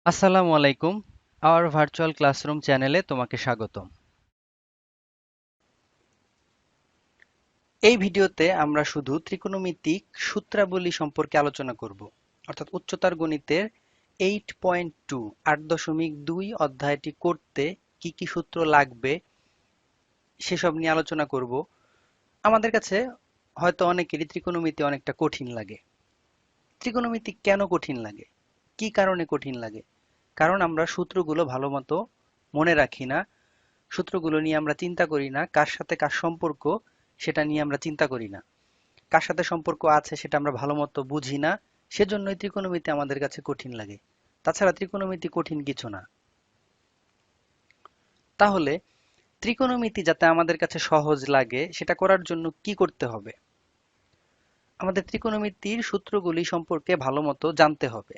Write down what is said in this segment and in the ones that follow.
আসসালামু আলাইকুম। Hour virtual classroom চ্যানেলে তোমাকে স্বাগতম। এই ভিডিওতে আমরা শুধু ত্রিকোণমিতিক সূত্রাবলী সম্পর্কে আলোচনা করব, অর্থাৎ উচ্চতর গণিতের 8.2 8.2 অধ্যায়টি করতে কি কি সূত্র লাগবে সেসব নিয়ে আলোচনা করব। আমাদের কাছে হয়তো অনেকেরই ত্রিকোণমিতি অনেকটা কঠিন লাগে। ত্রিকোণমিতি কেন কঠিন লাগে? কি কারণে কঠিন লাগে? কারণ আমরা সূত্রগুলো ভালোমতো মনে রাখি না, সূত্রগুলো নিয়ে আমরা চিন্তা করি না, কার সাথে কার সম্পর্ক সেটা নিয়ে আমরা চিন্তা করি না, কার সাথে সম্পর্ক আছে সেটা আমরা ভালো মতো বুঝি না। সেজন্যই ত্রিকোণমিতি আমাদের কাছে কঠিন লাগে। তাছাড়া ত্রিকোণমিতি কঠিন কিছু না। তাহলে ত্রিকোণমিতি যাতে আমাদের কাছে সহজ লাগে সেটা করার জন্য কি করতে হবে? আমাদের ত্রিকোণমিতির সূত্রগুলি সম্পর্কে ভালো মতো জানতে হবে।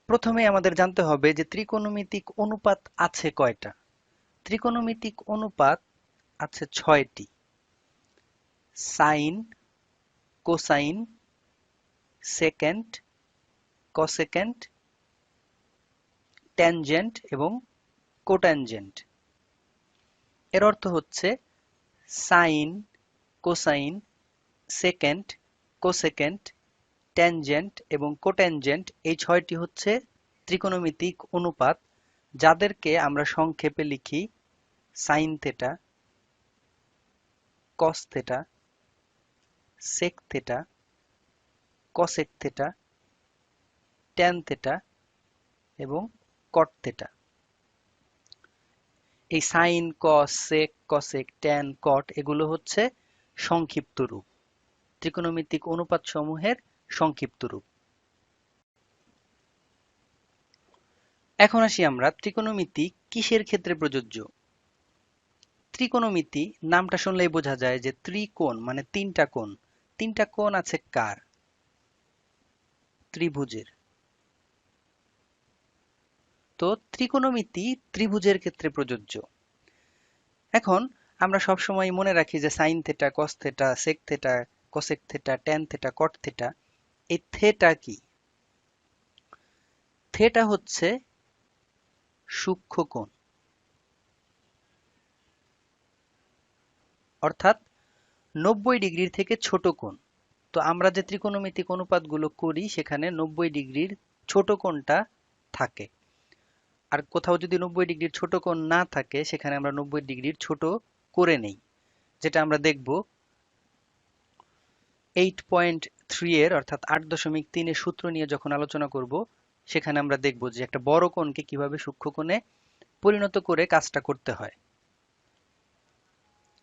প্রথমে আমাদের জানতে হবে যে ত্রিকোণমিতিক অনুপাত আছে কয়টা। ত্রিকোণমিতিক অনুপাত আছে 6টি: সাইন, কোসাইন, সেকেন্ড, কসেকেন্ড, ট্যানজেন্ট এবং কোট্যানজেন্ট। এর অর্থ হচ্ছে সাইন, কোসাইন, সেকেন্ড, কোসেকেন্ড, ট্যানজেন্ট এবং কোট্যানজেন্ট এই 6টি হচ্ছে ত্রিকোণমিতিক অনুপাত, যাদেরকে আমরা সংক্ষেপে লিখি sine theta, cos theta, sec theta, cosec theta, tan theta এবং কট থেটা। এই sine, cos, sec, cosec, tan, cot এগুলো হচ্ছে সংক্ষিপ্ত রূপ, ত্রিকোণমিতিক অনুপাত সমূহের সংক্ষিপ্ত রূপ। এখন আসি আমরা ত্রিকোণমিতি কিসের ক্ষেত্রে প্রযোজ্য। ত্রিকোণমিতি নামটা শুনলেই বোঝা যায় যে ত্রিকোণ মানে তিনটা কোণ। তিনটা কোণ আছে কার? ত্রিভুজের। তো ত্রিকোণমিতি ত্রিভুজের ক্ষেত্রে প্রযোজ্য। এখন আমরা সবসময় মনে রাখি যে sine theta, cos theta, sec theta, cosec theta, tan theta, cot theta. এই থেটা কি? থেটা হচ্ছে সূক্ষ্মকোণ, অর্থাৎ 90 ডিগ্রির থেকে ছোট কোণ। তো আমরা যে ত্রিকোণমিতিক অনুপাতগুলো করি সেখানে 90 ডিগ্রির ছোট কোণটা থাকে। আর কোথাও যদি 90 ডিগ্রির ছোট কোণ না থাকে সেখানে আমরা 90 ডিগ্রির ছোট করে নেই, যেটা আমরা দেখব 8.3 এর অর্থাৎ 8.3 এর সূত্র নিয়ে যখন আলোচনা করব। সেখানে আমরা দেখব যে একটা বড় কোণকে কিভাবে সূক্ষ্মকোণে পরিণত করে কাজটা করতে হয়।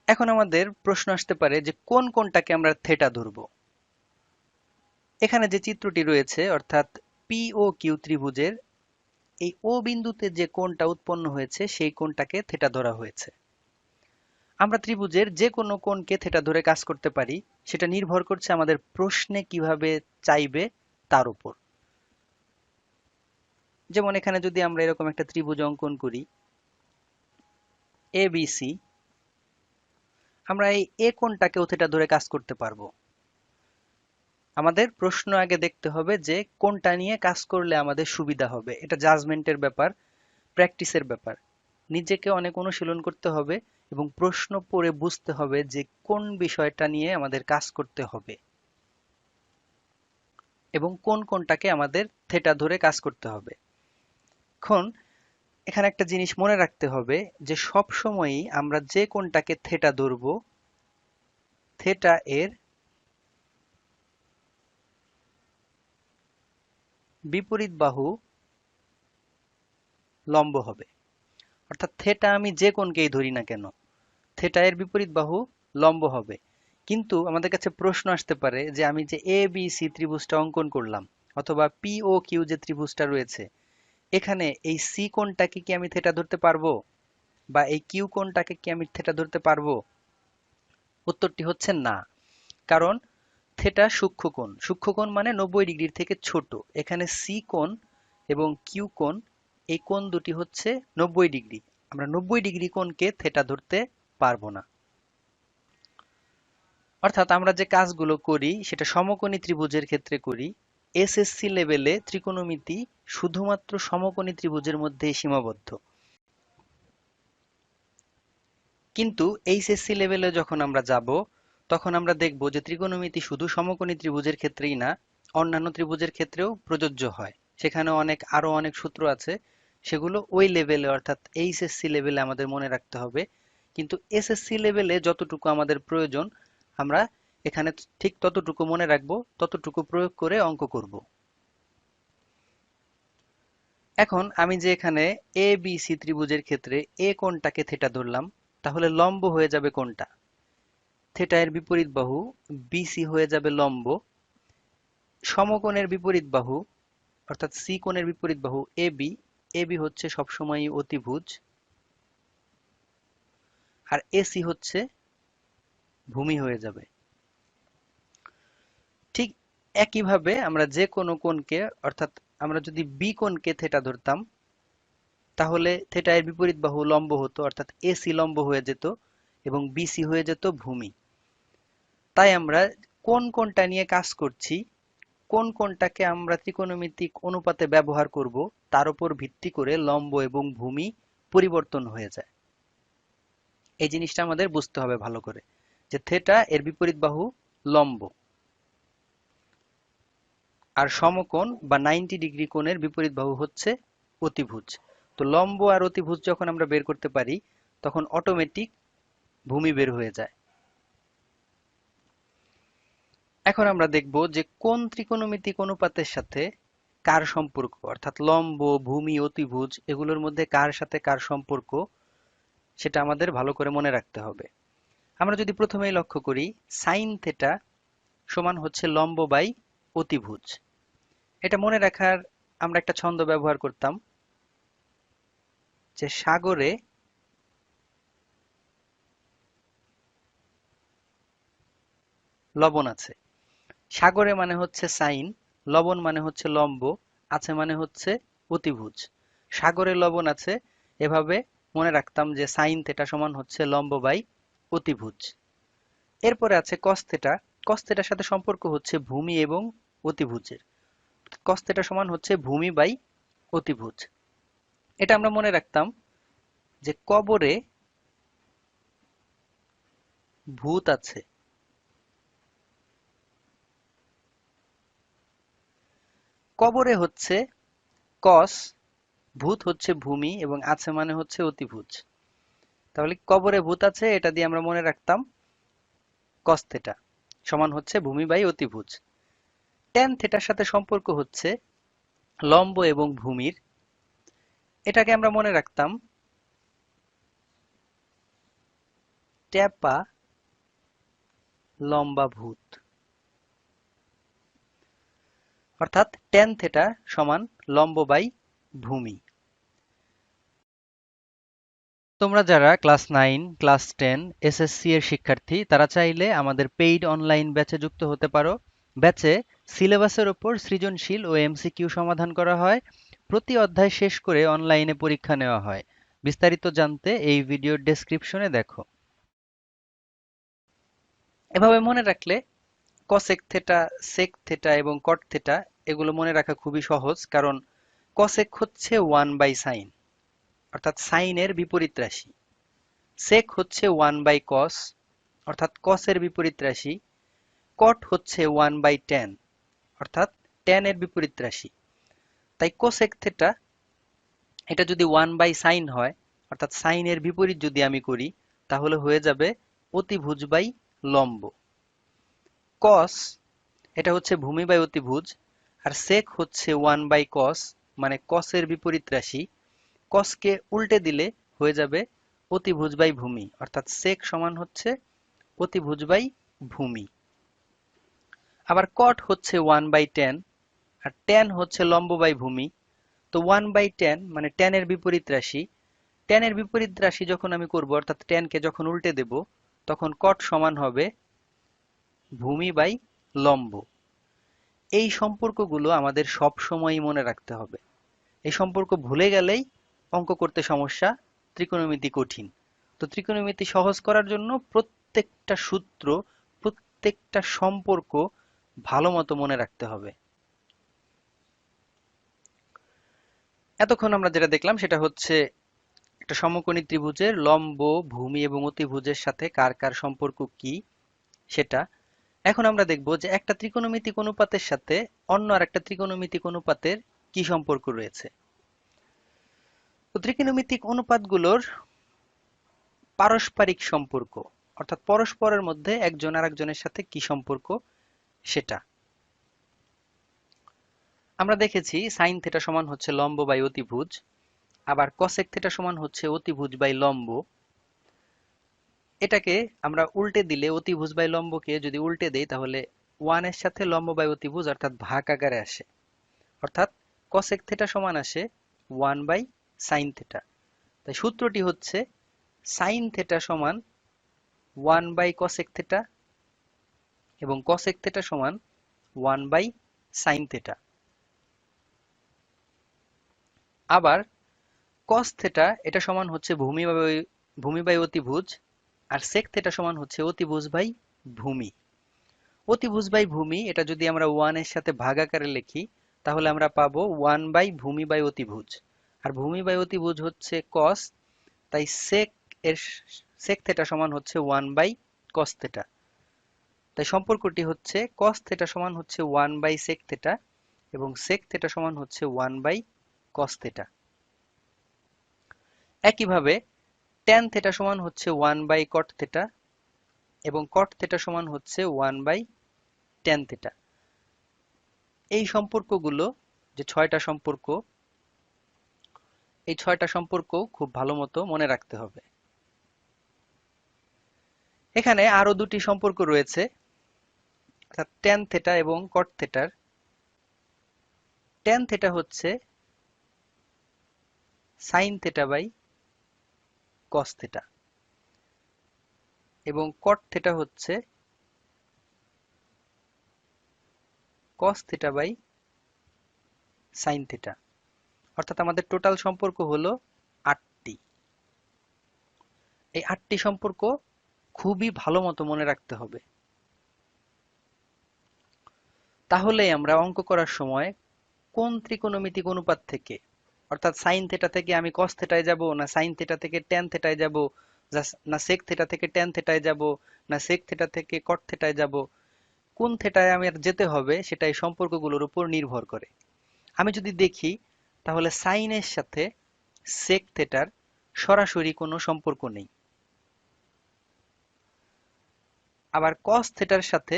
এখন আমাদের প্রশ্ন আসতে পারে যে কোন কোণটাকে আমরা থেটা ধরবো। এখানে যে চিত্রটি রয়েছে অর্থাৎ পি ও কিউ ত্রিভুজের এই ও বিন্দুতে যে কোণটা উৎপন্ন হয়েছে সেই কোণটাকে থেটা ধরা হয়েছে। আমরা ত্রিভুজের যে কোনো কোণকে থেটা ধরে কাজ করতে পারি, সেটা নির্ভর করছে আমাদের প্রশ্নে কিভাবে চাইবে তার উপর। যেমন এখানে যদি আমরা এরকম একটা ত্রিভুজ অঙ্কন করি এবিসি, আমরা এই এ কোণটাকেও থেটা ধরে কাজ করতে পারবো। আমাদের প্রশ্ন আগে দেখতে হবে যে কোনটা নিয়ে কাজ করলে আমাদের সুবিধা হবে। এটা জাজমেন্টের ব্যাপার, প্র্যাকটিসের ব্যাপার। নিজেকে অনেক অনুশীলন করতে হবে এবং প্রশ্ন পড়ে বুঝতে হবে যে কোন বিষয়টা নিয়ে আমাদের কাজ করতে হবে এবং কোন কোনটাকে আমাদের থেটা ধরে কাজ করতে হবে। এখন এখানে একটা জিনিস মনে রাখতে হবে যে সব সময়ই আমরা যে কোনটাকে থেটা ধরবো, থেটা এর বিপরীত বাহু লম্ব হবে। অর্থাৎ থেটা আমি যে কোণকেই ধরি না কেন, থেটা এর বিপরীত বাহু লম্ব হবে। কিন্তু আমাদের কাছে প্রশ্ন আসতে পারে যে আমি যে এ বি সি ত্রিভুজটা অঙ্কন করলাম অথবা পি ও কিউ যে ত্রিভুজটা রয়েছে, এখানে এই সি কোণটাকে কি আমি থেটা ধরতে পারবো বা এই কিউ কোণটাকে কি আমি থেটা ধরতে পারবো? উত্তরটি হচ্ছে না। কারণ থেটা সূক্ষ্মকোণ, সূক্ষ্মকোণ মানে 90 ডিগ্রির থেকে ছোট। এখানে সি কোণ এবং কিউ কোণ এই কোণ দুটি হচ্ছে 90 ডিগ্রি। আমরা 90 ডিগ্রি কোণকে থেটা ধরতে পারবো না। অর্থাৎ আমরা যে কাজগুলো করি সেটা সমকোণী ত্রিভুজের ক্ষেত্রে করি, এসএসসি লেভেলে ত্রিকোণমিতি শুধুমাত্র সমকোণী ত্রিভুজের মধ্যেই সীমাবদ্ধ। কিন্তু এইচএসসি লেভেলে যখন আমরা যাব তখন আমরা দেখব যে ত্রিকোণমিতি শুধু সমকোণী ত্রিভুজের ক্ষেত্রেই না, অন্যান্য ত্রিভুজের ক্ষেত্রেও প্রযোজ্য হয়। সেখানে আরো অনেক সূত্র আছে, সেগুলো ওই লেভেলে অর্থাৎ এইচএসসি লেভেলে আমাদের মনে রাখতে হবে। কিন্তু এসএসসি লেভেলে যতটুকু আমাদের প্রয়োজন আমরা এখানে ঠিক ততটুকু মনে রাখবো, ততটুকু প্রয়োগ করে অঙ্ক করব। এখন আমি যে এখানে এ বি সি ত্রিভুজের ক্ষেত্রে এ কোণটাকে থিটা ধরলাম, তাহলে লম্ব হয়ে যাবে কোনটা? থিটা এর বিপরীত বাহু বিসি হয়ে যাবে লম্ব। সমকোণের বিপরীত বাহু অর্থাৎ সি কোণের বিপরীত বাহু এবি, এবি হচ্ছে সবসময়ই অতিভুজ, আর এসি হচ্ছে ভূমি হয়ে যাবে। ঠিক একইভাবে আমরা যে কোনো কোণকে অর্থাৎ আমরা যদি বি কোণকে থিটা ধরতাম, তাহলে থিটা এর বিপরীত বাহু লম্ব হতো অর্থাৎ এসি লম্ব হয়ে যেত এবং বিসি হয়ে যেত ভূমি। তাই আমরা কোন কোণটা নিয়ে কাজ করছি, কোন কোণটাকে আমরা ত্রিকোণমিতিক অনুপাতে ব্যবহার করব, তার উপর ভিত্তি করে লম্ব এবং ভূমি পরিবর্তন হয়ে যায়। এই জিনিসটা আমাদের বুঝতে হবে ভালো করে, যে থিটা এর বিপরীত বাহু লম্ব আর সমকোণ বা 90 ডিগ্রি কোণের বিপরীত বাহু হচ্ছে অতিভুজ। তো লম্ব আর অতিভুজ যখন আমরা বের করতে পারি তখন অটোমেটিক ভূমি বের হয়ে যায়। এখন আমরা দেখব যে কোন ত্রিকোণমিতিক অনুপাতের সাথে কার সম্পর্ক, অর্থাৎ লম্ব, ভূমি, অতিভুজ এগুলোর মধ্যে কার সাথে কার সম্পর্ক, সেটা আমাদের ভালো করে মনে রাখতে হবে। আমরা যদি প্রথমেই লক্ষ্য করি, সাইন থিটা সমান হচ্ছে লম্ব বাই অতিভুজ। এটা মনে রাখার আমরা একটা ছন্দ ব্যবহার করতাম, যে সাগরে লবণ আছে। সাগরে মানে হচ্ছে সাইন, লবণ মানে হচ্ছে লম্ব, আছে মানে হচ্ছে অতিভুজ। সাগরে লবণ আছে, এভাবে মনে রাখতাম যে সাইন থিটা সমান হচ্ছে লম্ব বাই অতিভুজ। এরপরে আছে কস থিটা, কস থিটার সাথে সম্পর্ক হচ্ছে ভূমি এবং অতিভুজের। কস থিটা সমান হচ্ছে ভূমি বাই অতিভুজ। এটা আমরা মনে রাখতাম যে কবরে ভূত আছে। কবরে হচ্ছে কস, ভূত হচ্ছে ভূমি এবং আছে মানে হচ্ছে অতিভুজ। তাহলে কবরে ভূত আছে, এটা দিয়ে আমরা মনে রাখতাম কস থিটা সমান হচ্ছে ভূমি বাই অতিভুজ। ট্যান থিটার সাথে সম্পর্ক হচ্ছে লম্ব এবং ভূমির, এটাকে আমরা মনে রাখতাম ট্যাপা লম্বা ভূত, অর্থাৎ ট্যান থিটা সমান লম্ব বাই ভূমি। তোমরা যারা ক্লাস 9, ক্লাস 10, এসএসসি এর শিক্ষার্থী তারা চাইলে আমাদের পেইড অনলাইন ব্যাচে যুক্ত হতে পারো। ব্যাচে সিলেবাসের ওপর সৃজনশীল ও এমসিকিউ সমাধান করা হয়, প্রতি অধ্যায় শেষ করে অনলাইনে পরীক্ষা নেওয়া হয়। বিস্তারিত জানতে এই ভিডিওর ডেসক্রিপশনে দেখো। এভাবে মনে রাখলে কসেক থিটা, সেক থিটা এবং কট থিটা এগুলো মনে রাখা খুবই সহজ, কারণ কসেক হচ্ছে 1 বাই সাইন অর্থাৎ সাইনের বিপরীত রাশি, সেক হচ্ছে 1 বাই কস অর্থাৎ কসের বিপরীত রাশি, কট হচ্ছে 1 বাই ট্যান অর্থাৎ ট্যানের বিপরীত রাশি। তাই কোসেক থিটা এটা যদি 1 বাই সাইন হয় অর্থাৎ সাইনের বিপরীত যদি আমি করি তাহলে হয়ে যাবে অতিভুজ বাই লম্ব। কস এটা হচ্ছে ভূমি বাই অতিভুজ, আর সেক হচ্ছে 1 বাই কস মানে কসের বিপরীত রাশি, কসকে উল্টে দিলে হয়ে যাবে অতিভুজ বাই ভূমি অর্থাৎ সেক সমান হচ্ছে অতিভুজ বাই ভূমি। আবার কট হচ্ছে 1 বাই ট্যান আর ট্যান হচ্ছে লম্ব বাই ভূমি। তো 1 বাই ট্যান মানে ট্যানের বিপরীত রাশি, ট্যানের বিপরীত রাশি যখন আমি করব অর্থাৎ ট্যানকে যখন উল্টে দেব তখন কট সমান হবে ভূমি বাই লম্ব। এই সম্পর্কগুলো আমাদের সব সময়ই মনে রাখতে হবে। এই সম্পর্ক ভুলে গেলেই অঙ্ক করতে সমস্যা, ত্রিকোণমিতি কঠিন। তো ত্রিকোণমিতি সহজ করার জন্য প্রত্যেকটা সূত্র, প্রত্যেকটা সম্পর্ক ভালো মতো মনে রাখতে হবে। এতক্ষণ আমরা যেটা দেখলাম সেটা হচ্ছে একটা সমকোণী ত্রিভুজের লম্ব, ভূমি এবং অতিভুজের সাথে কার কার সম্পর্ক কি সেটা। এখন আমরা দেখব যে একটা ত্রিকোণমিতিক অনুপাতের সাথে অন্য আরেকটা ত্রিকোণমিতিক অনুপাতের কি সম্পর্ক রয়েছে। তো ত্রিকোণমিতিক অনুপাতগুলোর পারস্পরিক সম্পর্ক, অর্থাৎ পরস্পরের মধ্যে একজন আরেকজনের সাথে কি সম্পর্ক সেটা আমরা দেখেছি। সাইন থিটা সমান হচ্ছে লম্ব বাই অতিভুজ, আবার কসেক থিটা সমান হচ্ছে অতিভুজ বাই লম্ব। এটাকে আমরা উল্টে দিলে, অতিভুজ বাই লম্বকে যদি উল্টে দেই তাহলে 1 এর সাথে লম্ব বাই অতিভুজ অর্থাৎ ভাগ আকারে আসে, অর্থাৎ কসেক থিটা সমান আসে 1 বাই সাইন থিটা। তাই সূত্রটি হচ্ছে সাইন থিটা সমান 1 বাই কসেক থিটা এবং কসেক থিটা সমান 1 বাই সাইন থিটা। আবার কস থিটা এটা সমান হচ্ছে ভূমি বাই অতিভুজ, আর সেক থিটা সমান হচ্ছে অতিভুজ বাই ভূমি। অতিভুজ বাই ভূমি এটা যদি আমরা 1 এর সাথে ভাগ আকারে লিখি তাহলে আমরা পাবো 1 বাই ভূমি বাই অতিভুজ, আর ভূমি বাই অতিভুজ হচ্ছে কস, তাই সেক থিটা সমান হচ্ছে 1 বাই কস থিটা। তাই সম্পর্কটি হচ্ছে কস থিটা সমান হচ্ছে 1 বাই সেক থিটা এবং সেক থিটা সমান হচ্ছে 1 বাই কস থিটা। একইভাবে ট্যান থিটা সমান হচ্ছে 1 বাই কট থিটা এবং কট থিটা সমান হচ্ছে 1 বাই ট্যান থিটা। এই সম্পর্কগুলো যে 6টা সম্পর্ক, এই 6টা সম্পর্ক খুব ভালো মতো মনে রাখতে হবে। এখানে আরো দুটি সম্পর্ক রয়েছে, অর্থাৎ ট্যান থিটা এবং কট থিটার। ট্যান থিটা হচ্ছে sine theta by cos theta এবং কট থিটা হচ্ছে cos theta by sine theta. অর্থাৎ আমাদের টোটাল সম্পর্ক হলো 8টি। এই 8টি সম্পর্ক খুবই ভালো মতো মনে রাখতে হবে, তাহলে আমরা অঙ্ক করার সময় কোন ত্রিকোণমিতিক অনুপাত থেকে, অর্থাৎ সাইন থিটা থেকে আমি কস থিটায় যাব, না সাইন থিটা থেকে ট্যান থিটায় যাব, না সেক থিটা থেকে ট্যান থিটায় যাব, না সেক থিটা থেকে কট থিটায় যাব, কোন থিটায় আমার যেতে হবে সেটা এই সম্পর্কগুলোর উপর নির্ভর করে। আমি যদি দেখি তাহলে সাইনের সাথে সেক থিটার সরাসরি কোনো সম্পর্ক নেই, আবার কস থিটার সাথে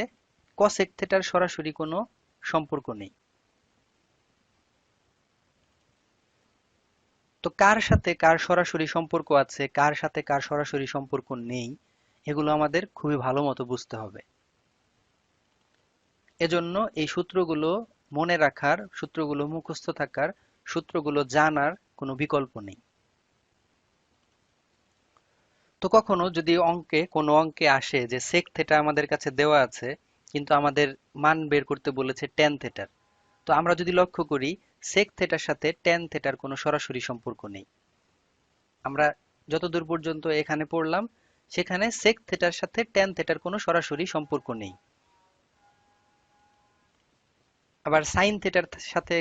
কসেক থিটার সরাসরি কোনো সম্পর্ক নেই। তো কার সাথে কার সরাসরি সম্পর্ক আছে, কার সাথে কার সরাসরি সম্পর্ক নেই, এগুলো আমাদের খুবই ভালো মতো বুঝতে হবে। এজন্য এই সূত্রগুলো মনে রাখার, সূত্রগুলো মুখস্থ থাকার, সূত্রগুলো জানার কোনো বিকল্প নেই। তো কখনো যদি কোনো অঙ্কে আসে যে সেক থিটা আমাদের কাছে দেওয়া আছে কিন্তু আমাদের মান বের করতে বলেছে ট্যান থিটার, তো আমরা যদি লক্ষ্য করি সেক থিটার সাথে ট্যান থিটার কোনো সরাসরি সম্পর্ক নেই। আমরা যতদূর পর্যন্ত এখানে পড়লাম সেখানে সেক থিটার সাথে ট্যান থিটার কোনো সরাসরি সম্পর্ক নেই। আবার সাইন থিটার সাথে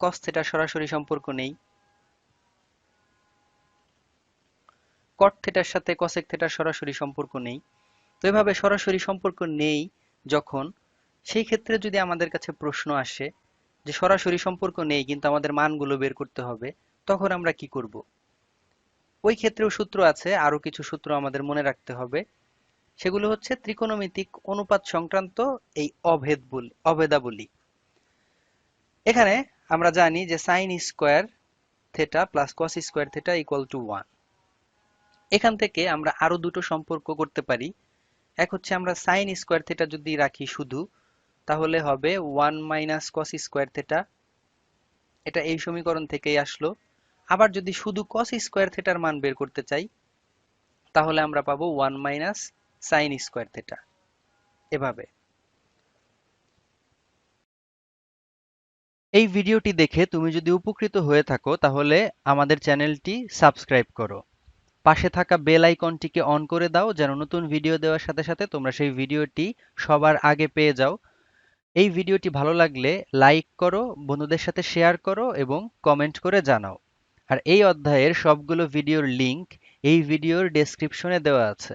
কস থিটার সরাসরি সম্পর্ক নেই, কট থিটার সাথে কসেক থিটার সরাসরি সম্পর্ক নেই। তো এভাবে সরাসরি সম্পর্ক নেই যখন, সেই ক্ষেত্রে যদি আমাদের কাছে প্রশ্ন আসে যে সরাসরি সম্পর্ক নেই কিন্তু আমাদের মানগুলো বের করতে হবে, তখন আমরা কি করব? ওই ক্ষেত্রেও সূত্র আছে, আরো কিছু সূত্র আমাদের মনে রাখতে হবে। সেগুলো হচ্ছে ত্রিকোণমিতিক অনুপাত সংক্রান্ত এই অভেদাবলী। এখানে আমরা জানি যে sine square theta plus cos square theta equal to 1। এখান থেকে আমরা আরো দুটো সম্পর্ক করতে পারি। এক হচ্ছে আমরা সাইন স্কোয়ার থেটা যদি রাখি শুধু, তাহলে হবে 1 মাইনাস কস স্কোয়ার থেটা, এটা এই সমীকরণ থেকেই আসলো। আবার যদি শুধু কস স্কোয়ার থেটার মান বের করতে চাই তাহলে আমরা পাবো 1 মাইনাস সাইন স্কোয়ার থেটা। এভাবে এই ভিডিওটি দেখে তুমি যদি উপকৃত হয়ে থাকো তাহলে আমাদের চ্যানেলটি সাবস্ক্রাইব করো, পাশে থাকা বেল আইকনটিকে অন করে দাও যেন নতুন ভিডিও দেওয়ার সাথে সাথে তোমরা সেই ভিডিওটি সবার আগে পেয়ে যাও। এই ভিডিওটি ভালো লাগলে লাইক করো, বন্ধুদের সাথে শেয়ার করো এবং কমেন্ট করে জানাও। আর এই অধ্যায়ের সবগুলো ভিডিওর লিংক এই ভিডিওর ডেসক্রিপশনে দেওয়া আছে।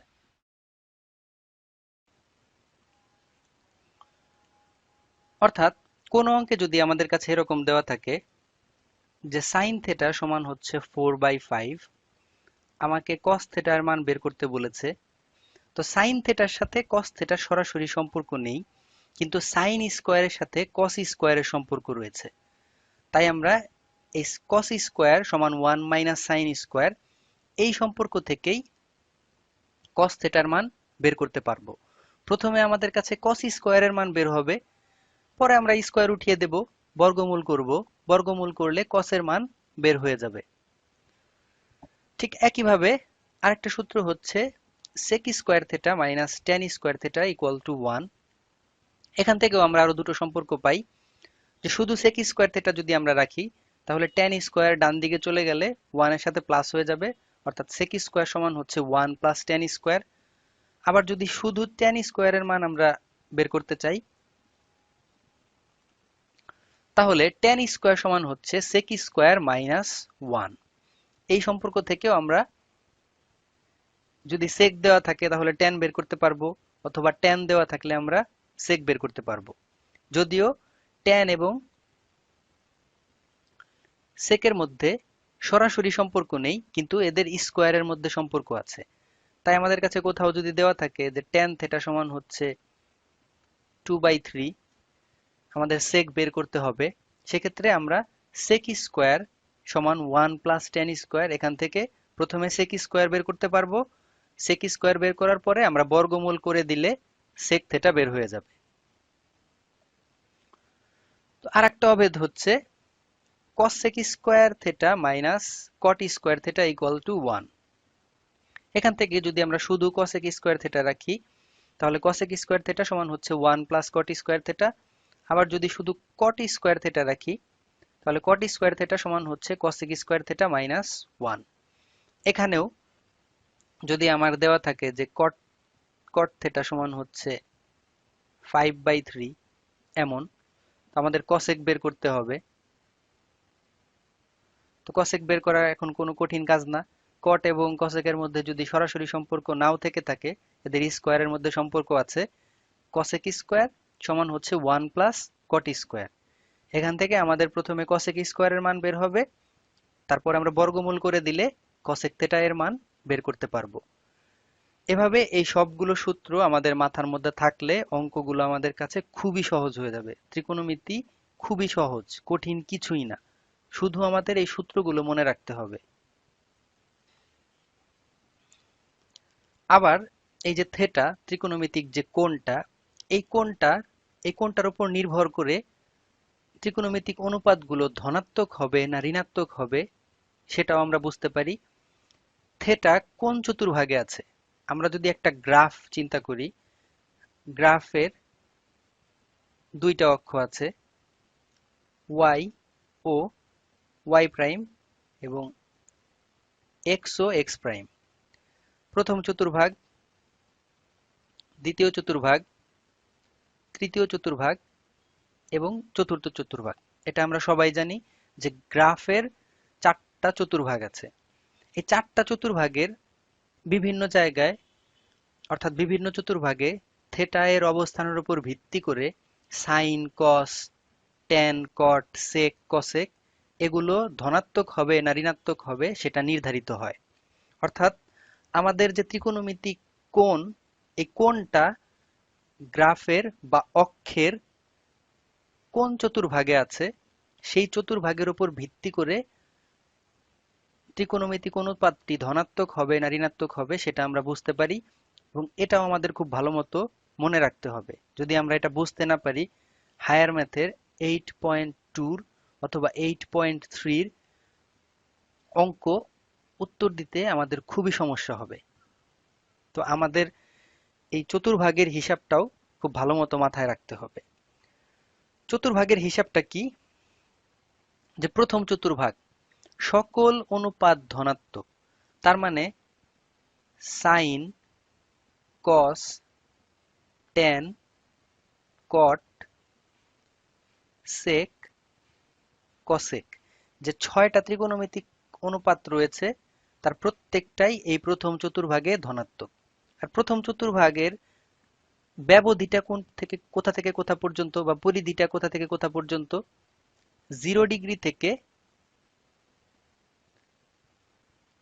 অর্থাৎ কোনো অঙ্কে যদি আমাদের কাছে এরকম দেওয়া থাকে যে সাইন থেটা সমান হচ্ছে 4/5, আমাকে কস থেটার মান বের করতে বলেছে। তো সাইন থেটার সাথে কস থেটার সরাসরি সম্পর্ক নেই, কিন্তু সাইন স্কোয়ারের সাথে কস স্কোয়ারের সম্পর্ক রয়েছে। তাই আমরা এই কস স্কোয়ার সমান 1 মাইনাস সাইন স্কোয়ার এই সম্পর্ক থেকেই কস থেটার মান বের করতে পারবো। প্রথমে আমাদের কাছে কস স্কোয়ারের মান বের হবে, পরে আমরা স্কোয়ার উঠিয়ে দেব, বর্গমূল করব, বর্গমূল করলে কসের মান বের হয়ে যাবে। ঠিক একইভাবে আরেকটা সূত্র হচ্ছে sec square theta minus tan square theta equal to 1। এখান থেকেও আমরা আরো দুটো সম্পর্ক পাই, যে শুধু সেক স্কোয়ার থেটা যদি আমরা রাখি তাহলে ট্যান স্কোয়ার ডান দিকে চলে গেলে 1 এর সাথে প্লাস হয়ে যাবে, অর্থাৎ সেক স্কোয়ার সমান হচ্ছে 1 প্লাস ট্যান স্কোয়ার। আবার যদি শুধু ট্যান স্কোয়ারের মান আমরা বের করতে চাই তাহলে ট্যান স্কোয়ার সমান হচ্ছে সেক স্কোয়ার মাইনাস 1। এই সম্পর্ক থেকেও আমরা যদি সেক দেওয়া থাকে তাহলে ট্যান বের করতে পারবো, অথবা ট্যান দেওয়া থাকলে আমরা সেক বের করতে পারবো। যদিও ট্যান এবং সেকের মধ্যে সরাসরি সম্পর্ক নেই, কিন্তু এদের স্কোয়ারের মধ্যে সম্পর্ক আছে। তাই আমাদের কাছে কোথাও যদি দেওয়া থাকে যে ট্যান থেটা সমান হচ্ছে 2/3, আমাদের সেক বের করতে হবে, সেক্ষেত্রে আমরা সেক স্কোয়ার সমান 1 প্লাস ট্যান স্কোয়ার, এখান থেকে প্রথমে সেক স্কোয়ার বের করতে পারবো। সেক স্কোয়ার বের করার পরে আমরা বর্গমূল করে দিলে সেক থেটা বের হয়ে যাবে। তো আরেকটা অভেদ হচ্ছে cos sec square theta minus cot square theta equal to 1। এখান থেকে যদি আমরা শুধু cos sec স্কোয়ার থেটা রাখি তাহলে cos sec স্কোয়ার থেটা সমান হচ্ছে 1 প্লাস cot স্কোয়ার থেটা। আবার যদি শুধু cot স্কোয়ার থেটা রাখি তাহলে cot স্কোয়ার থেটা সমান হচ্ছে cos sec square theta minus 1। এখানেও যদি আমার দেওয়া থাকে যে cot থেটা সমান হচ্ছে 5/3 এমন, তো আমাদের cosec বের করতে হবে। তো cosec বের করা এখন কোনো কঠিন কাজ না। cot এবং cosec এর মধ্যে যদি সরাসরি সম্পর্ক নাও থেকে থাকে, এদের স্কোয়ারের মধ্যে সম্পর্ক আছে। cosec স্কোয়ার সমান হচ্ছে 1 প্লাস cot স্কোয়ার। এখান থেকে আমাদের প্রথমে cosec স্কোয়ারের মান বের হবে, তারপর আমরা বর্গমূল করে দিলে cosec থেটা এর মান বের করতে পারবো। এভাবে এই সবগুলো সূত্র আমাদের মাথার মধ্যে থাকলে অঙ্কগুলো আমাদের কাছে খুবই সহজ হয়ে যাবে। ত্রিকোণমিতি খুবই সহজ, কঠিন কিছুই না, শুধু আমাদের এই সূত্রগুলো মনে রাখতে হবে। আবার এই যে থেটা, ত্রিকোণমিতিক যে কোণটা, এই কোণটার উপর নির্ভর করে ত্রিকোণমিতিক অনুপাতগুলো ধনাত্মক হবে না ঋণাত্মক হবে সেটাও আমরা বুঝতে পারি। থেটা কোন চতুর্ভাগে আছে? আমরা যদি একটা গ্রাফ চিন্তা করি, গ্রাফের দুইটা অক্ষ আছে, y ও y প্রাইম এবং x ও x প্রাইম। প্রথম চতুর্ভাগ, দ্বিতীয় চতুর্ভাগ, তৃতীয় চতুর্ভাগ এবং চতুর্থ চতুর্ভাগ। এটা আমরা সবাই জানি যে গ্রাফের চারটা চতুর্ভাগ আছে। এই চারটা চতুর্ভাগের বিভিন্ন জায়গায়, অর্থাৎ বিভিন্ন চতুর্ভাগে থেটা এর অবস্থানের উপর ভিত্তি করে সাইন, কস, ট্যান, কট, সেক, কসেক এগুলো ধনাত্মক হবে না ঋণাত্মক হবে সেটা নির্ধারিত হয়। অর্থাৎ আমাদের যে ত্রিকোণমিতিক কোণ, এই কোণটা গ্রাফের বা অক্ষের কোন চতুর্ভাগে আছে সেই চতুর্ভাগের উপর ভিত্তি করে ত্রিকোণমিতিক অনুপাতটি ধনাত্মক হবে না ঋণাত্মক হবে সেটা আমরা বুঝতে পারি, এবং এটাও আমাদের খুব ভালো মতো মনে রাখতে হবে। যদি আমরা এটা বুঝতে না পারি, হায়ার ম্যাথের 8.2 অথবা 8.3 অঙ্ক উত্তর দিতে আমাদের খুবই সমস্যা হবে। তো আমাদের এই চতুর্ভাগের হিসাবটাও খুব ভালো মতো মাথায় রাখতে হবে। চতুর্ভাগের হিসাবটা কি? যে প্রথম চতুর্ভাগ সকল অনুপাত ধনাত্মক, তার মানে সাইন, কস, ট্যান, কট, সেক, কসেক, যে 6টা ত্রিকোণমিতিক অনুপাত রয়েছে তার প্রত্যেকটাই এই প্রথম চতুর্ভাগে ধনাত্মক। আর প্রথম চতুর্ভাগের ব্যবধিটা কোথা থেকে কোথা পর্যন্ত, বা পরিধিটা কোথা থেকে কোথা পর্যন্ত? 0 ডিগ্রি থেকে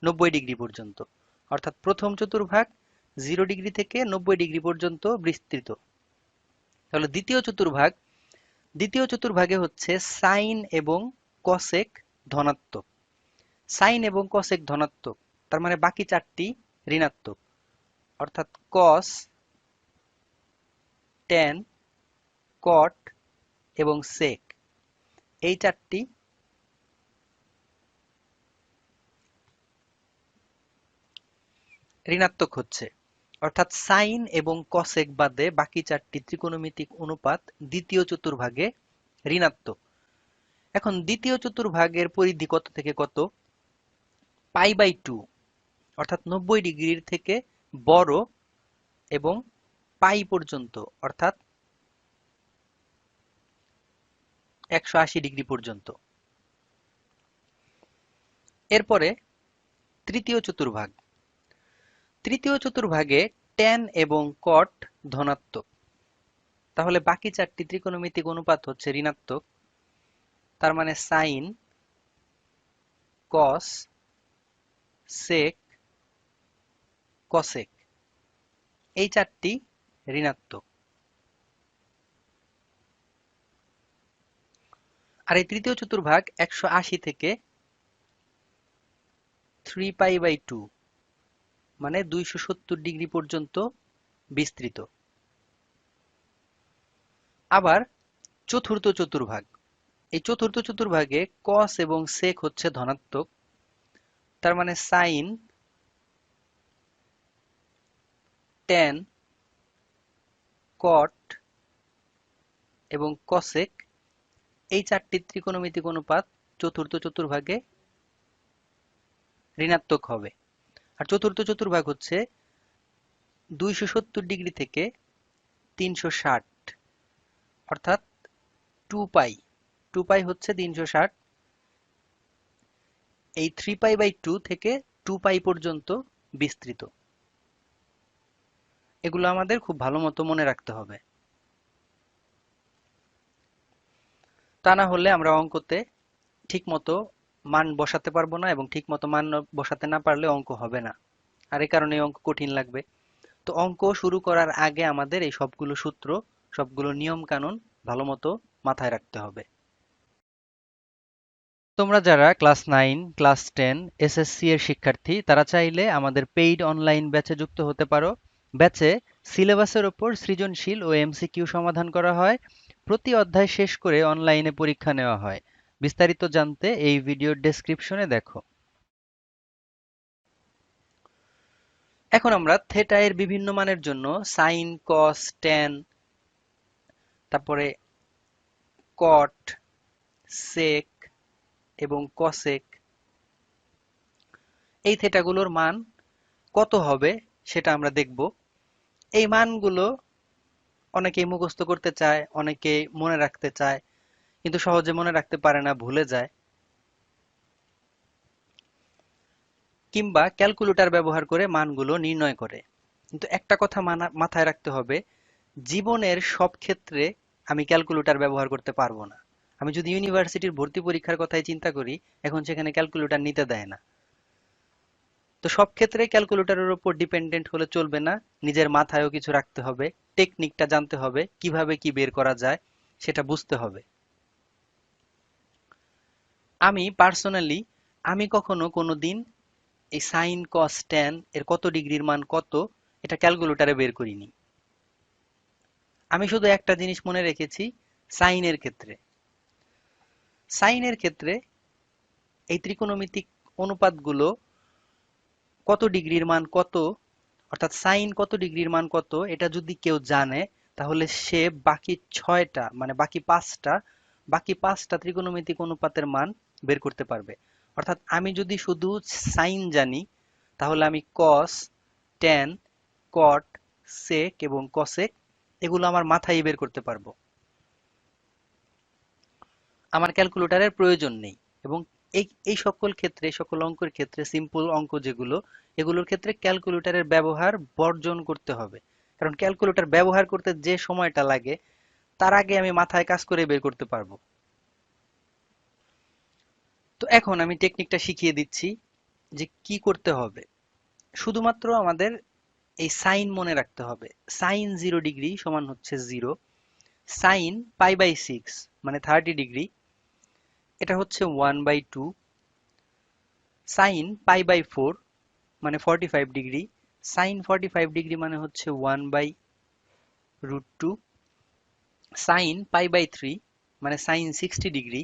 90 ডিগ্রি পর্যন্ত। অর্থাৎ প্রথম চতুর্ভাগ 0 ডিগ্রি থেকে 90 ডিগ্রি পর্যন্ত বিস্তৃত। তাহলে দ্বিতীয় চতুর্ভাগে হচ্ছে সাইন এবং কসেক ধনাত্মক। সাইন এবং কসেক ধনাত্মক, তার মানে বাকি 4টি ঋণাত্মক। অর্থাৎ কস, ট্যান, কট এবং সেক, এই 4টি ঋণাত্মক হচ্ছে। অর্থাৎ সাইন এবং কসেক বাদে বাকি 4টি ত্রিকোণমিতিক অনুপাত দ্বিতীয় চতুর্ভাগে ঋণাত্মক। এখন দ্বিতীয় চতুর্ভাগের পরিধি কত থেকে কত? π/2, অর্থাৎ 90 ডিগ্রির থেকে বড় এবং পাই পর্যন্ত, অর্থাৎ 180 ডিগ্রি পর্যন্ত। এরপরে তৃতীয় চতুর্ভাগে ট্যান এবং কট ধনাত্মক। তাহলে বাকি 4টি ত্রিকোণমিতিক অনুপাত হচ্ছে ঋণাত্মক। তার মানে সাইন, কস, সেক, কসেক, এই 4টি ঋণাত্মক। আর এই তৃতীয় চতুর্ভাগ 180 থেকে 3π/2 মানে 270 ডিগ্রি পর্যন্ত বিস্তৃত। আবার চতুর্থ চতুর্ভাগ, এই চতুর্থ চতুর্ভাগে কস এবং সেক হচ্ছে ধনাত্মক। তার মানে সাইন, ট্যান, কট এবং কসেক, এই 4টি ত্রিকোণমিতিক অনুপাত চতুর্থ চতুর্ভাগে ঋণাত্মক হবে। আর চতুর্থ চতুর্ভাগ হচ্ছে 270 ডিগ্রি থেকে 360, অর্থাৎ 2π হচ্ছে 360। এই 3π/2 থেকে 2π পর্যন্ত বিস্তৃত। এগুলো আমাদের খুব ভালো মতো মনে রাখতে হবে, তা না হলে আমরা অঙ্কতে ঠিক মতো মান বসাতে পারবো না, এবং ঠিক মতো মান বসাতে না পারলে অঙ্ক হবে না। আর এই কারণে অঙ্ক কঠিন লাগবে। তো অঙ্ক শুরু করার আগে আমাদের এই সবগুলো সূত্র, সবগুলো নিয়ম কানুন ভালো মতো মাথায় রাখতে হবে। তোমরা যারা ক্লাস 9, ক্লাস 10, এসএসসি এর শিক্ষার্থী, তারা চাইলে আমাদের পেইড অনলাইন ব্যাচে যুক্ত হতে পারো। ব্যাচে সিলেবাসের ওপর সৃজনশীল ও এমসিকিউ সমাধান করা হয়। প্রতি অধ্যায় শেষ করে অনলাইনে পরীক্ষা নেওয়া হয়। বিস্তারিত জানতে এই ভিডিওর ডেসক্রিপশনে দেখো। এখন আমরা থেটা এর বিভিন্ন মানের জন্য সাইন, কস, ট্যান, তারপরে কট, সেক এবং কসেক, এই থেটাগুলোর মান কত হবে সেটা আমরা দেখব। এই মানগুলো অনেকেই মুখস্থ করতে চায়, অনেকেই মনে রাখতে চায়, কিন্তু সহজে মনে রাখতে পারে না, ভুলে যায়, কিংবা ক্যালকুলেটর ব্যবহার করে মানগুলো নির্ণয় করে। কিন্তু একটা কথা মাথায় রাখতে হবে, জীবনের সব ক্ষেত্রে আমি ক্যালকুলেটর ব্যবহার করতে পারবো না। আমি যদি ইউনিভার্সিটির ভর্তি পরীক্ষার কথাই চিন্তা করি, এখন সেখানে ক্যালকুলেটর নিতে দেয় না। তো সব ক্ষেত্রে ক্যালকুলেটরের উপর ডিপেন্ডেন্ট হলে চলবে না, নিজের মাথায়ও কিছু রাখতে হবে, টেকনিকটা জানতে হবে, কিভাবে কি বের করা যায় সেটা বুঝতে হবে। আমি পার্সোনালি কখনো কোনোদিন এই সাইন, কস, ট্যান এর কত ডিগ্রির মান কত এটা ক্যালকুলেটরে বের করিনি। আমি শুধু একটা জিনিস মনে রেখেছি, সাইনের ক্ষেত্রে এই ত্রিকোণমিতিক অনুপাতগুলো কত ডিগ্রির মান কত, অর্থাৎ সাইন কত ডিগ্রির মান কত, এটা যদি কেউ জানে তাহলে সে বাকি 6টা মানে বাকি পাঁচটা ত্রিকোণমিতিক অনুপাতের মান বের করতে পারবে। অর্থাৎ আমি যদি শুধু সাইন জানি তাহলে আমি কস, ট্যান, কট, সেক এবং কসেক এগুলো আমার মাথায় বের করতে পারবো। আমার ক্যালকুলেটরের প্রয়োজন নেই। এবং এই এই সকল ক্ষেত্রে, এই সকল অঙ্কের ক্ষেত্রে, সিম্পল অঙ্ক যেগুলো, এগুলোর ক্ষেত্রে ক্যালকুলেটরের ব্যবহার বর্জন করতে হবে। কারণ ক্যালকুলেটর ব্যবহার করতে যে সময়টা লাগে তার আগে আমি মাথায় কাজ করে বের করতে পারবো। তো এখন আমি টেকনিকটা শিখিয়ে দিচ্ছি যে কি করতে হবে। শুধুমাত্র আমাদের এই সাইন মনে রাখতে হবে। সাইন 0 ডিগ্রি সমান হচ্ছে 0, সাইন π/6 মানে 30 ডিগ্রি, এটা হচ্ছে 1/2, সাইন π/4 মানে 45 ডিগ্রি, সাইন 45 ডিগ্রি মানে হচ্ছে 1/√2, সাইন π/3 মানে সাইন 60 ডিগ্রি,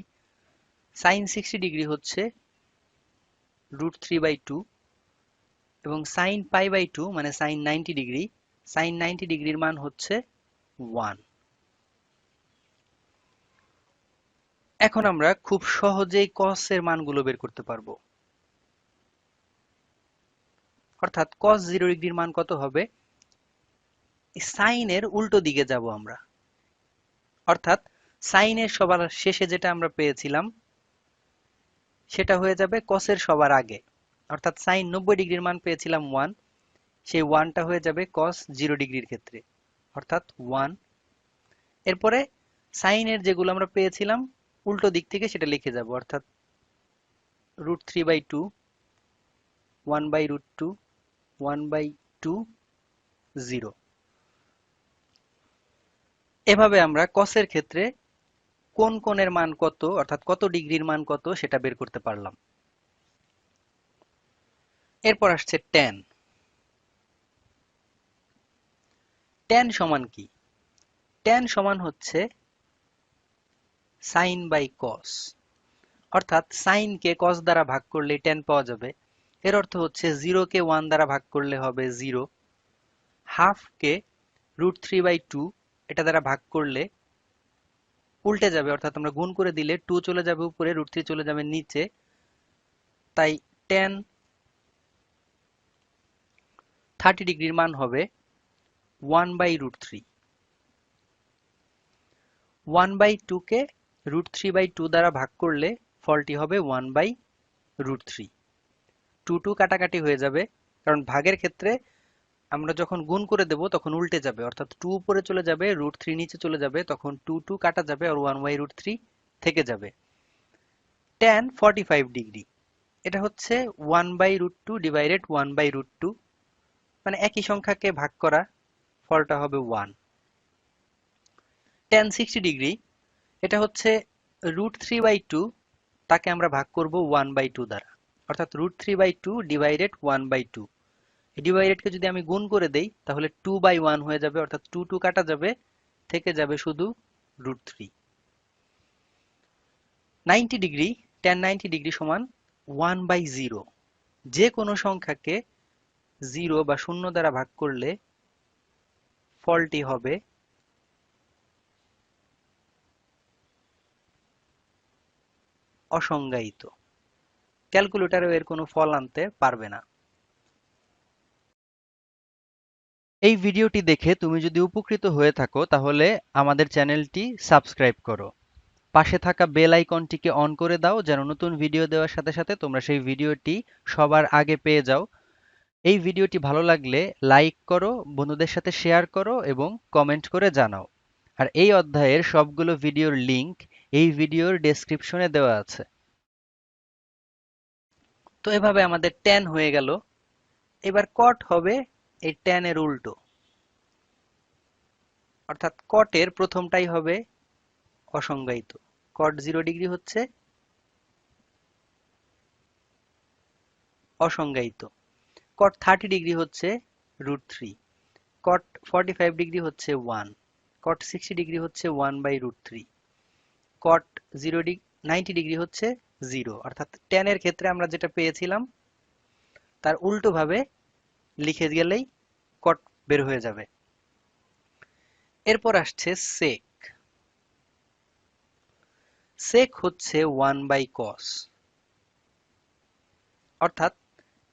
সাইন 60 ডিগ্রি হচ্ছে √3/2, এবং সাইন π/2 মানে সাইন 90 ডিগ্রি, সাইন 90 ডিগ্রির মান হচ্ছে 1। এখন আমরা খুব সহজেই cos এর মানগুলো বের করতে পারবো। অর্থাৎ cos 0 ডিগ্রির মান কত হবে, সাইনের উল্টো দিকে যাব আমরা। অর্থাৎ সাইনের সবার শেষে যেটা আমরা পেয়েছিলাম সেটা হয়ে যাবে cos এর সবার আগে। অর্থাৎ সাইন 90 ডিগ্রির মান পেয়েছিলাম 1, সেই 1টা হয়ে যাবে cos 0 ডিগ্রির ক্ষেত্রে, অর্থাৎ 1। এরপরে সাইনের যেগুলো আমরা পেয়েছিলাম উল্টো দিক থেকে সেটা লিখে যাব, অর্থাৎ √3/2, 1/√2, 1/2, 0। এভাবে আমরা cos এর ক্ষেত্রে কোন কোণের মান কত, অর্থাৎ কত ডিগ্রির মান কত সেটা বের করতে পারলাম। এরপর আসছে tan। tan সমান কি? tan সমান হচ্ছে sin বাই cos। অর্থাৎ sin কে cos দ্বারা ভাগ করলে tan পাওয়া যাবে। এর অর্থ হচ্ছে 0 কে 1 দ্বারা ভাগ করলে হবে 0, হাফ কে √3/2 এটা দ্বারা ভাগ করলে উল্টে যাবে, অর্থাৎ আমরা গুণ করে দিলে 2 চলে যাবে উপরে, √3 চলে যাবে নিচে, তাই tan 30 ডিগ্রির মান হবে 1/√3। 1/2 কে √3/2 দ্বারা ভাগ করলে ফলটি হবে 1/√3। 2 কাটাকাটি হয়ে যাবে, কারণ ভাগের ক্ষেত্রে আমরা যখন গুণ করে দেব তখন উল্টে যাবে, অর্থাৎ 2 উপরে চলে যাবে, √3 নিচে চলে যাবে, তখন 2 কাটা যাবে আর 1/√3 থেকে যাবে। tan 45 ডিগ্রি, এটা হচ্ছে 1/√2 ডিভাইডেড 1/√2, মানে একই সংখ্যাকে ভাগ করা, ফলটা হবে 1। tan 60 ডিগ্রি, এটা হচ্ছে √3/2, তাকে আমরা ভাগ করব 1/2 দ্বারা, অর্থাৎ √3/2 ডিভাইডেড 1/2। এই ডিভাইডেডকে যদি আমি গুণ করে দেই তাহলে 2/1 হয়ে যাবে, অর্থাৎ 2 কাটা যাবে, থেকে যাবে শুধু √3। 90 ডিগ্রি, tan 90 ডিগ্রি সমান 1/0। যে কোনো সংখ্যাকে 0 বা 0 দ্বারা ভাগ করলে ফলটি হবে অসংজ্ঞায়িত। ক্যালকুলেটরেও এর কোনো ফল আনতে পারবে না। এই ভিডিওটি দেখে তুমি যদি উপকৃত হয়ে থাকো তাহলে আমাদের চ্যানেলটি সাবস্ক্রাইব করো। পাশে থাকা বেল আইকনটিকে অন করে দাও যেন নতুন ভিডিও দেওয়ার সাথে সাথে তোমরা সেই ভিডিওটি সবার আগে পেয়ে যাও। এই ভিডিওটি ভালো লাগলে লাইক করো, বন্ধুদের সাথে শেয়ার করো এবং কমেন্ট করে জানাও। আর এই অধ্যায়ের সবগুলো ভিডিওর লিংক এই ভিডিওর ডেসক্রিপশনে দেওয়া আছে। তো এভাবে আমাদের tan হয়ে গেল। এবার cot হবে এই tan এর উল্টো, অর্থাৎ cot এর প্রথমটাই হবে অসংজ্ঞায়িত। cot 0 ডিগ্রি হচ্ছে অসংজ্ঞায়িত, cot 30 ডিগ্রি হচ্ছে √3, cot 45 ডিগ্রি হচ্ছে 1, cot 60 ডিগ্রি হচ্ছে 1/√3, cot 90 ডিগ্রি হচ্ছে 0। অর্থাৎ tan এর ক্ষেত্রে আমরা যেটা পেয়েছিলাম তার উল্টো ভাবে লিখে গেলেই cot বের হয়ে যাবে। এরপর আসছে sec। sec হচ্ছে 1/cos, অর্থাৎ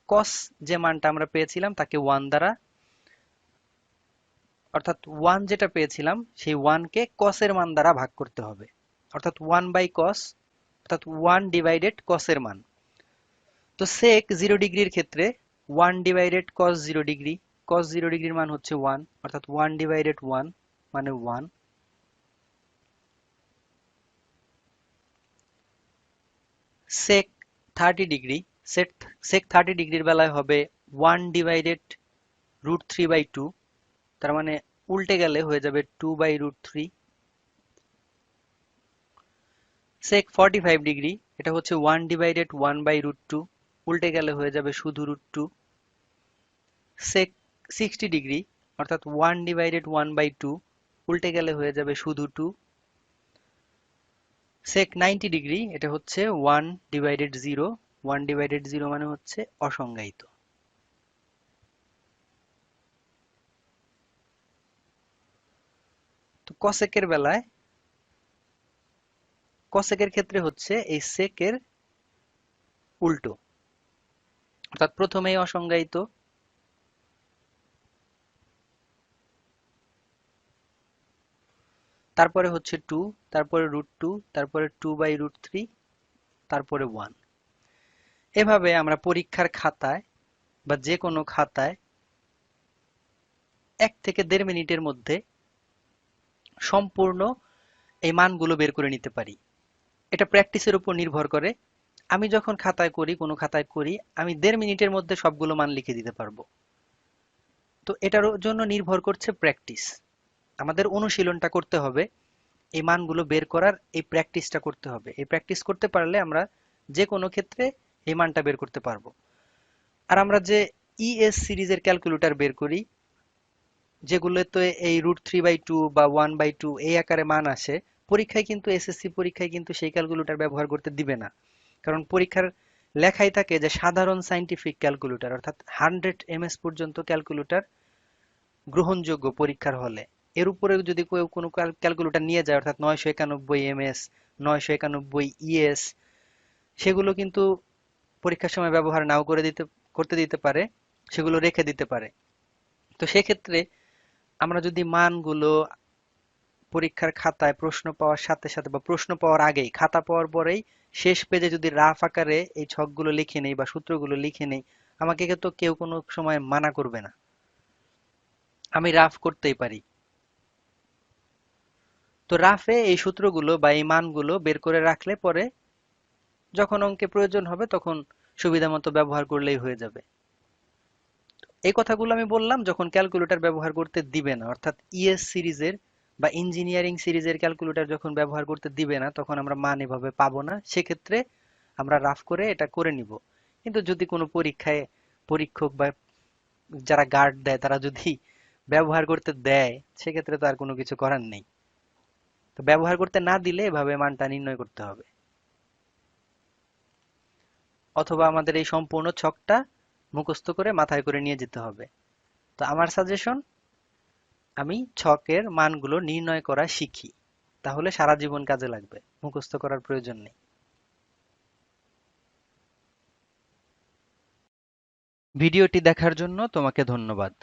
cos যে মানটা আমরা পেয়েছিলাম তাকে 1 দ্বারা, অর্থাৎ 1 যেটা পেয়েছিলাম সেই 1 কে cos এর মান দ্বারা ভাগ করতে হবে। অর্থাৎ 1/cos, অর্থাৎ 1/cos এর মান। তো sec 0 ডিগ্রির ক্ষেত্রে 1/cos 0 ডিগ্রি, cos 0 ডিগ্রির মান হচ্ছে 1, অর্থাৎ 1/1 মানে 1। sec 30 ডিগ্রি, sec 30 ডিগ্রির বেলায় হবে 1/√3/2, তার মানে উল্টে গেলে হয়ে যাবে 2/√3। sec 45 ডিগ্রি, এটা হচ্ছে 1/1/√2, উল্টে গেলে হয়ে যাবে শুধু √2। sec 60 ডিগ্রি, অর্থাৎ 1/1/2, উল্টে গেলে হয়ে যাবে শুধু 2। sec 90 ডিগ্রি, এটা হচ্ছে 1/0, 1/0 মানে হচ্ছে অসংজ্ঞায়িত। তো cosec এর বেলায়, cosec এর ক্ষেত্রে হচ্ছে এই sec এর উল্টো, অর্থাৎ প্রথমেই অসংজ্ঞায়িত, তারপরে হচ্ছে 2, তারপরে √2, তারপরে 2/√3, তারপরে 1। এভাবে আমরা পরীক্ষার খাতায় বা যে কোনো খাতায় 1 থেকে 1.5 মিনিটের মধ্যে সম্পূর্ণ এই মানগুলো বের করে নিতে পারি। এটা প্র্যাকটিসের উপর নির্ভর করে। আমি যখন খাতায় করি, কোনো খাতায় করি, আমি 1.5 মিনিটের মধ্যে সবগুলো মান লিখে দিতে পারবো। তো এটার জন্য নির্ভর করছে প্র্যাকটিস। আমাদের অনুশীলনটা করতে হবে, এই মানগুলো বের করার এই প্র্যাকটিসটা করতে হবে। এই প্র্যাকটিস করতে পারলে আমরা যে কোনো ক্ষেত্রে এই মানটা বের করতে পারবো। আর আমরা যে ইএস সিরিজের ক্যালকুলেটর বের করি, যেগুলোতে এই √3/2 বা 1/2 এই আকারে মান আসে, পরীক্ষায় কিন্তু এসএসসি পরীক্ষায় কিন্তু সেই ক্যালকুলেটর ব্যবহার করতে দিবে না। কারণ পরীক্ষার লেখাই থাকে যে সাধারণ সায়েন্টিফিক ক্যালকুলেটর, অর্থাৎ 100 ms পর্যন্ত ক্যালকুলেটর গ্রহণযোগ্য পরীক্ষার হলে। এর উপরে যদি কেউ কোনো ক্যালকুলেটর নিয়ে যায়, অর্থাৎ 991 ms, 991 ইএস, সেগুলো কিন্তু পরীক্ষার সময় ব্যবহার নাও করতে দিতে পারে, সেগুলো রেখে দিতে পারে। তো সেক্ষেত্রে আমরা যদি মানগুলো পরীক্ষার খাতায় প্রশ্ন পাওয়ার সাথে সাথে বা প্রশ্ন পাওয়ার আগেই, খাতা পাওয়ার পরেই শেষ পেজে যদি রাফ আকারে এই ছকগুলো লিখে নেই বা সূত্রগুলো লিখে নেই, আমাকে তো কেউ কোনো সময় মানা করবে না, আমি রাফ করতেই পারি। তো রাফে এই সূত্রগুলো বা এই মানগুলো বের করে রাখলে পরে যখন অঙ্কে প্রয়োজন হবে তখন সুবিধা মতো ব্যবহার করলেই হয়ে যাবে। এই কথাগুলো আমি বললাম যখন ক্যালকুলেটর ব্যবহার করতে দিবে না, অর্থাৎ ইএস সিরিজের বা ইঞ্জিনিয়ারিং সিরিজের ক্যালকুলেটর যখন ব্যবহার করতে দিবে না, তখন আমরা মান এভাবে পাবো না। সেক্ষেত্রে আমরা রাফ করে এটা করে নিব। কিন্তু যদি কোনো পরীক্ষায় পরীক্ষক বা যারা গার্ড দেয় তারা যদি ব্যবহার করতে দেয়, সেক্ষেত্রে তো আর কোনো কিছু করার নেই। তো ব্যবহার করতে না দিলে এভাবে মানটা নির্ণয় করতে হবে, অথবা আমাদের এই সম্পূর্ণ ছকটা মুখস্থ করে মাথায় করে নিয়ে যেতে হবে। তো আমার সাজেশন, আমি ছকের মানগুলো নির্ণয় করা শিখি, তাহলে সারা জীবন কাজে লাগবে, মুখস্থ করার প্রয়োজন নেই। ভিডিওটি দেখার জন্য তোমাকে ধন্যবাদ।